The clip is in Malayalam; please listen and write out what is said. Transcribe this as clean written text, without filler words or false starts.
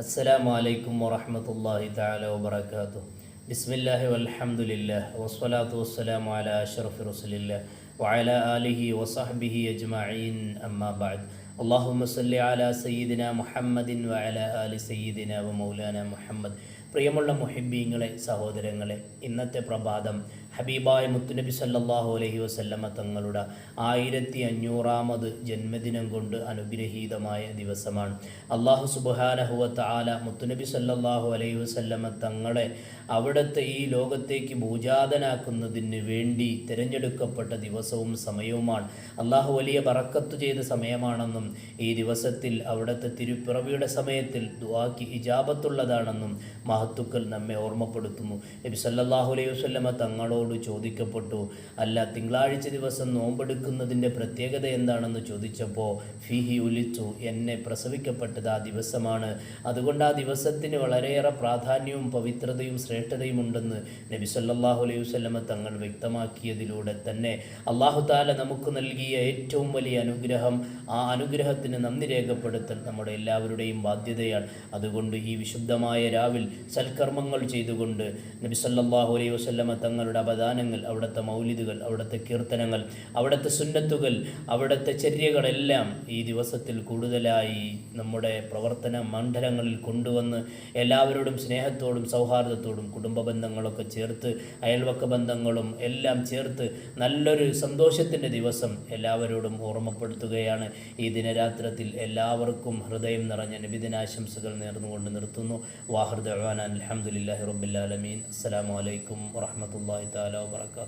അസ്സലാമു അലൈക്കും വറഹ്മത്തുള്ളാഹി തആല വബറകാതുഹു. ബിസ്മില്ലാഹി വൽഹംദുലില്ലാഹ് വസ്സലാത്തു വസ്സലാമു അലാ അഷ്റഫി റസൂലില്ലാഹ് വഅലാ ആലിഹി വസഹ്ബിഹി അജ്മഈൻ. അമ്മാ ബഅദ്. അല്ലാഹുമ്മ സ്വല്ലി അലാ സയ്യിദിനാ മുഹമ്മദിൻ വഅലാ ആലി സയ്യിദിനാ വമൗലാനാ മുഹമ്മദ്. പ്രിയമുള്ള മുഹിബ്ബീങ്ങളെ, സഹോദരങ്ങളെ, ഇന്നത്തെ പ്രഭാതം ഹബീബായ മുത്തുനബി സല്ലല്ലാഹു അലൈഹി വസല്ലമ തങ്ങളുടെ 1500ാമത് ജന്മദിനം കൊണ്ട് അനുഗ്രഹീതമായ ദിവസമാണ്. അല്ലാഹു സുബ്ഹാനഹു വ തആല മുത്തുനബി സല്ലല്ലാഹു അലൈഹി വസല്ലമ തങ്ങളെ അവിടുത്തെ ഈ ലോകത്തേക്ക് ഭൂജാതനാക്കുന്നതിന് വേണ്ടി തിരഞ്ഞെടുക്കപ്പെട്ട ദിവസവും സമയവുമാണ്. അല്ലാഹു വലിയ ബറക്കത്ത് ചെയ്ത സമയമാണെന്നും ഈ ദിവസത്തിൽ അവിടുത്തെ തിരുപ്പിറവിയുടെ സമയത്തിൽ ദുആക്ക് ഇജാബത്തുള്ളതാണെന്നും മഹത്തുക്കൾ നമ്മെ ഓർമ്മപ്പെടുത്തുന്നു. നബി സല്ലല്ലാഹു അലൈഹി വസല്ലമ തങ്ങളോട് ചോദിക്കപ്പെട്ടു, അല്ല, തിങ്കളാഴ്ച ദിവസം നോമ്പെടുക്കുന്നതിൻ്റെ പ്രത്യേകത എന്താണെന്ന് ചോദിച്ചപ്പോൾ ഫീഹി ഉലിച്ചു, എന്നെ പ്രസവിക്കപ്പെട്ടത് ആ ദിവസമാണ്, അതുകൊണ്ട് ആ ദിവസത്തിന് വളരെയേറെ പ്രാധാന്യവും പവിത്രതയും ശ്രേഷ്ഠതയും ഉണ്ടെന്ന് നബി സല്ലല്ലാഹു അലൈഹി വസല്ലമ തങ്ങൾ വ്യക്തമാക്കിയതിലൂടെ തന്നെ അല്ലാഹു തആല നമുക്ക് നൽകിയ ഏറ്റവും വലിയ അനുഗ്രഹം, ആ അനുഗ്രഹത്തിന് നന്ദി രേഖപ്പെടുത്തൽ നമ്മുടെ എല്ലാവരുടെയും ബാധ്യതയാണ്. അതുകൊണ്ട് ഈ വിശുദ്ധമായ രാവിൽ സൽക്കർമ്മങ്ങൾ ചെയ്തുകൊണ്ട് നബി സല്ലല്ലാഹു അലൈഹി വസല്ലമ തങ്ങളുടെ അവദാനങ്ങൾ, അവിടുത്തെ മൗലിദുകൾ, അവിടുത്തെ കീർത്തനങ്ങൾ, അവിടുത്തെ സുന്നത്തുകൾ, അവിടുത്തെ ചര്യകളെല്ലാം ഈ ദിവസത്തിൽ കൂടുതലായി നമ്മുടെ പ്രവർത്തന മണ്ഡലങ്ങളിൽ കൊണ്ടുവന്ന് എല്ലാവരോടും സ്നേഹത്തോടും സൗഹാർദ്ദത്തോടും കുടുംബ ബന്ധങ്ങളൊക്കെ ചേർത്ത് അയൽവക്ക ബന്ധങ്ങളും എല്ലാം ചേർത്ത് നല്ലൊരു സന്തോഷത്തിൻ്റെ ദിവസം എല്ലാവരോടും ഓർമ്മപ്പെടുത്തുകയാണ്. ഈ ദിനരാത്രത്തിൽ എല്ലാവർക്കും ഹൃദയം നിറഞ്ഞ നബിദിനാശംസകൾ നേർന്നുകൊണ്ട് നിർത്തുന്നു. വാഹിർ ദഅ്വാനാ അൽഹംദുലില്ലാഹി റബ്ബിൽ ആലമീൻ. അസ്സലാമു അലൈക്കും വറഹ്മത്തുള്ളാഹി തആല വബറകാതുഹു.